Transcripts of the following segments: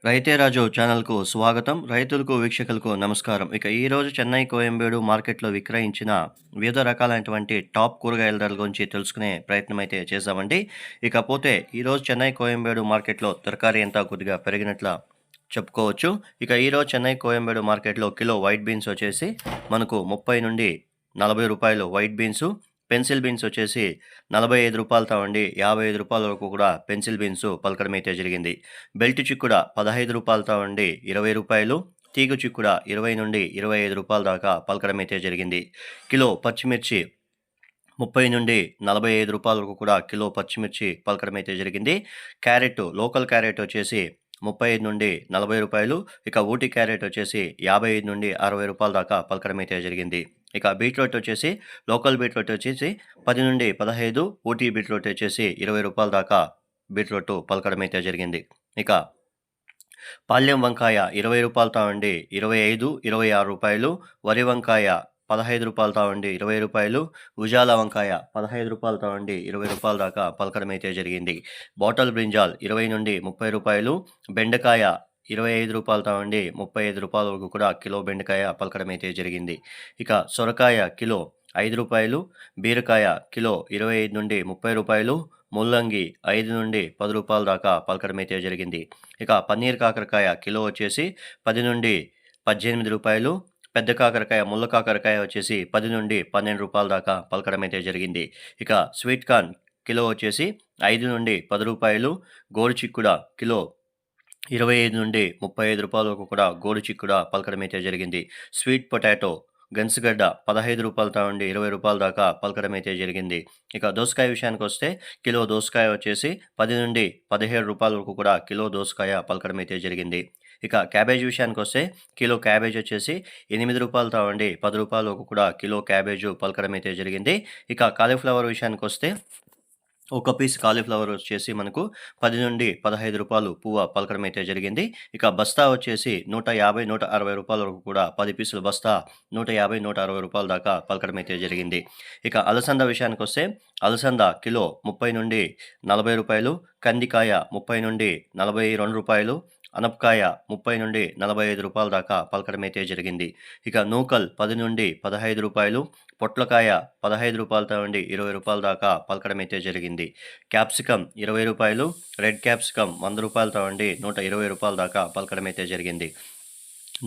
రైతే రాజు ఛానల్‌కు స్వాగతం. రైతులకు, వీక్షకులకు నమస్కారం. ఇక ఈరోజు చెన్నై, కోయంబేడు మార్కెట్‌లో విక్రయించిన వివిధ రకాలైనటువంటి టాప్ కూరగాయల ధరల గురించి తెలుసుకునే ప్రయత్నం అయితే చేశామండి. ఇకపోతే ఈరోజు చెన్నై, కోయంబేడు మార్కెట్‌లో తరకారీ అంతా కొద్దిగా పెరిగినట్ల చెప్పుకోవచ్చు. ఇక ఈరోజు చెన్నై, కోయంబేడు మార్కెట్‌లో కిలో వైట్ బీన్స్ వచ్చేసి మనకు 30 నుండి రూ. 40 వైట్ బీన్సు. పెన్సిల్ బీన్స్ వచ్చేసి రూ. 45తో ఉండి రూ. 55 వరకు కూడా పెన్సిల్ బీన్స్ పలకడం అయితే జరిగింది. బెల్ట్ చిక్కుడ రూ. 15తో ఉండి రూ. 20, తీగ చిక్కుడ 20 నుండి రూ. 25 దాకా పలకడం అయితే జరిగింది. కిలో పచ్చిమిర్చి 30 నుండి రూ. 45 వరకు కూడా కిలో పచ్చిమిర్చి పలకడం అయితే జరిగింది. క్యారెట్, లోకల్ క్యారెట్ వచ్చేసి 35 నుండి రూ. 40, ఇక ఊటీ క్యారెట్ వచ్చేసి 55 నుండి రూ. 60 దాకా పలకడం అయితే జరిగింది. ఇక బీట్రూట్ వచ్చేసి లోకల్ బీట్రూట్ వచ్చేసి 10 నుండి 15, ఊటీ బీట్రూట్ వచ్చేసి రూ. 20 దాకా బీట్రూట్ పలకడం అయితే జరిగింది. ఇక పాల్యం వంకాయ రూ. 20తో ఉండి 25, రూ. 26, వరి వంకాయ రూ. 15తో ఉండి రూ. 20, ఉజాల వంకాయ రూ. 15తో ఉండి రూ. 20 దాకా పలకడం అయితే జరిగింది. బాటల్ బ్రింజాల్ 20 నుండి రూ. 30, బెండకాయ రూ. 25తో ఉండి రూ. 35 వరకు కూడా కిలో బెండకాయ పలకడం అయితే జరిగింది. ఇక సొరకాయ కిలో రూ. 5, బీరకాయ కిలో 25 నుండి రూ. 30, ముల్లంగి 5 నుండి రూ. 10 దాకా పలకడం అయితే జరిగింది. ఇక పన్నీర్ కాకరకాయ కిలో వచ్చేసి 10 నుండి రూ. 18, పెద్ద కాకరకాయ, ముళ్ళ కాకరకాయ వచ్చేసి 10 నుండి రూ. 12 దాకా పలకడం అయితే జరిగింది. ఇక స్వీట్ కార్న్ కిలో వచ్చేసి 5 నుండి రూ. 10, గోరు చిక్కుడ కిలో 25 నుండి రూ. 35 వరకు కూడా గోరు చిక్కుడ పలకడం అయితే జరిగింది. స్వీట్ పొటాటో గన్సుగడ్డ రూ. 15తో ఉండి రూ. 20 దాకా పలకడం అయితే జరిగింది. ఇక దోసకాయ విషయానికి వస్తే కిలో దోసకాయ వచ్చేసి 10 నుండి రూ. 17 వరకు కూడా కిలో దోసకాయ పలకడం అయితే జరిగింది. ఇక క్యాబేజ్ విషయానికి వస్తే కిలో క్యాబేజ్ వచ్చేసి రూ. 8తో ఉండి రూ. 10 వరకు కూడా కిలో క్యాబేజు పలకడం అయితే జరిగింది. ఇక కాలీఫ్లవర్ విషయానికి వస్తే ఒక పీస్ కాలీఫ్లవర్ వచ్చేసి మనకు 10 నుండి రూ. 15 పువ్వ పలకడం అయితే జరిగింది. ఇక బస్తా వచ్చేసి రూ. 150, రూ. 160 వరకు కూడా 10 పీసుల బస్తా రూ. 150, రూ. 160 దాకా పలకడం అయితే జరిగింది. ఇక అలసంద విషయానికొస్తే అలసంద కిలో 30 నుండి రూ. 40, కందికాయ 30 నుండి రూ. 42, అనపకాయ 30 నుండి రూ. 45 దాకా పలకడం అయితే జరిగింది. ఇక నూకల్ 10 నుండి రూ. 15, పొట్లకాయ రూ. 15తో నుండి రూ. 20 దాకా పలకడం అయితే జరిగింది. క్యాప్సికమ్ రూ. 20, రెడ్ క్యాప్సికమ్ రూ. 100తో నుండి రూ. 120 దాకా పలకడం అయితే జరిగింది.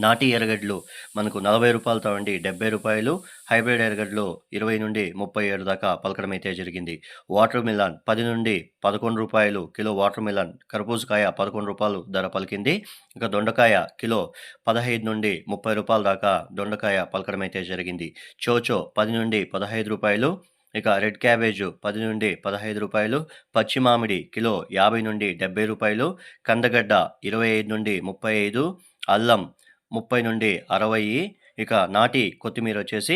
నాటి ఎర్రగడ్డలు మనకు రూ. 40తో ఉండి రూ. 70, హైబ్రిడ్ ఎర్రగడ్డలు 20 నుండి 37 దాకా పలకడం అయితే జరిగింది. వాటర్ మిలన్ 10 నుండి రూ. 11 కిలో వాటర్ మిలన్, కర్బూజకాయ రూ. 11 ధర పలికింది. ఇక దొండకాయ కిలో 15 నుండి రూ. 30 దాకా దొండకాయ పలకడం అయితే జరిగింది. చోచో 10 నుండి రూ. 15, ఇక రెడ్ క్యాబేజు 10 నుండి రూ. 15, పచ్చి మామిడి కిలో 50 నుండి రూ. 70, కందగడ్డ 25 నుండి 35, అల్లం 30 నుండి 60, ఇక నాటి కొత్తిమీర వచ్చేసి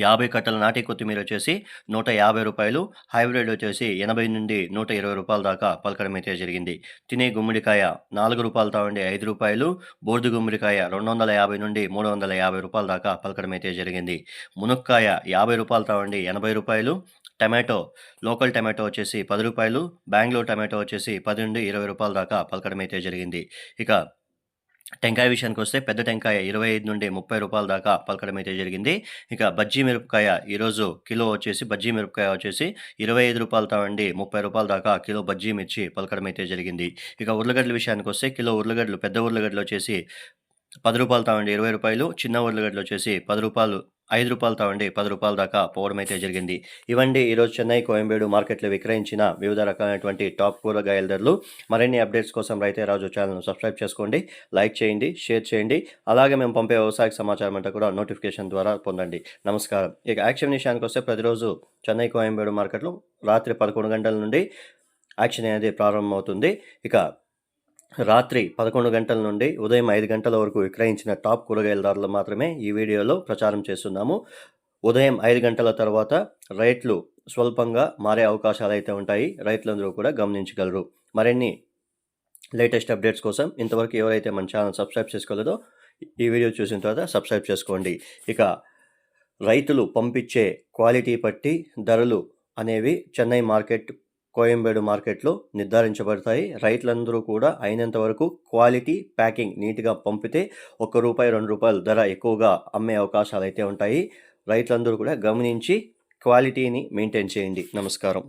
50 కట్టల నాటి కొత్తిమీర వచ్చేసి రూ. 150, హైబ్రిడ్ వచ్చేసి 80 నుండి రూ. 120 దాకా పలకడం అయితే జరిగింది. తినే గుమ్మడికాయ రూ. 4తో ఉండి రూ. 5, బూర్దు గుమ్మడికాయ 250 నుండి రూ. 350 దాకా పలకడం అయితే జరిగింది. మునక్కాయ రూ. 50తో ఉండి రూ. 80, టమాటో లోకల్ టమాటో వచ్చేసి రూ. 10, బెంగుళూరు టమాటో వచ్చేసి 10 నుండి రూ. 20 దాకా పలకడం అయితే జరిగింది. ఇక టెంకాయ విషయానికొస్తే పెద్ద టెంకాయ 25 నుండి రూ. 30 దాకా పలకడం అయితే జరిగింది. ఇక బజ్జీ మిరపకాయ ఈరోజు కిలో వచ్చేసి బజ్జీ మిరపకాయ వచ్చేసి రూ. 25తో నుండి రూ. 30 దాకా కిలో బజ్జీ మిర్చి పలకడం అయితే జరిగింది. ఇక ఉర్లగడ్డల విషయానికొస్తే కిలో ఉర్లగడ్డలు, పెద్ద ఉర్లగడ్డలు వచ్చేసి రూ. 10తో నుండి రూ. 20, చిన్న ఉర్లగడ్డలు వచ్చేసి రూ. 5తో నుండి రూ. 10 దాకా పోవడం అయితే జరిగింది. ఇవండి ఈరోజు చెన్నై, కోయంబేడు మార్కెట్‌లో విక్రయించిన వివిధ రకాలైనటువంటి టాప్ కూరగాయల ధరలు. మరిన్ని అప్డేట్స్ కోసం రైతే రాజు ఛానల్‌ను సబ్స్క్రైబ్ చేసుకోండి, లైక్ చేయండి, షేర్ చేయండి. అలాగే మేము పంపే వ్యవసాయ సమాచారం అంతా కూడా నోటిఫికేషన్ ద్వారా పొందండి. నమస్కారం. ఇక యాక్షన్ విషయానికొస్తే ప్రతిరోజు చెన్నై, కోయంబేడు మార్కెట్‌లో రాత్రి 11 గంటల నుండి యాక్షన్ అనేది ప్రారంభమవుతుంది. ఇక రాత్రి 11 గంటల నుండి ఉదయం 5 గంటల వరకు విక్రయించిన టాప్ కూరగాయల ధరలు మాత్రమే ఈ వీడియోలో ప్రచారం చేస్తున్నాము. ఉదయం 5 గంటల తర్వాత రేట్లు స్వల్పంగా మారే అవకాశాలు అయితే ఉంటాయి. రైతులందరూ కూడా గమనించగలరు. మరిన్ని లేటెస్ట్ అప్డేట్స్ కోసం ఇంతవరకు ఎవరైతే మన ఛానల్ సబ్స్క్రైబ్ చేసుకోలేదో ఈ వీడియో చూసిన తర్వాత సబ్స్క్రైబ్ చేసుకోండి. ఇక రైతులు పంపించే క్వాలిటీ బట్టి ధరలు అనేవి చెన్నై మార్కెట్ కోయంబేడు మార్కెట్లో నిర్ధారించబడతాయి. రైతులందరూ కూడా అయినంత వరకు క్వాలిటీ, ప్యాకింగ్ నీట్‌గా పంపితే రూ. 1, రూ. 2 ధర ఎక్కువగా అమ్మే అవకాశాలైతే ఉంటాయి. రైతులందరూ కూడా గమనించి క్వాలిటీని మెయింటైన్ చేయండి. నమస్కారం.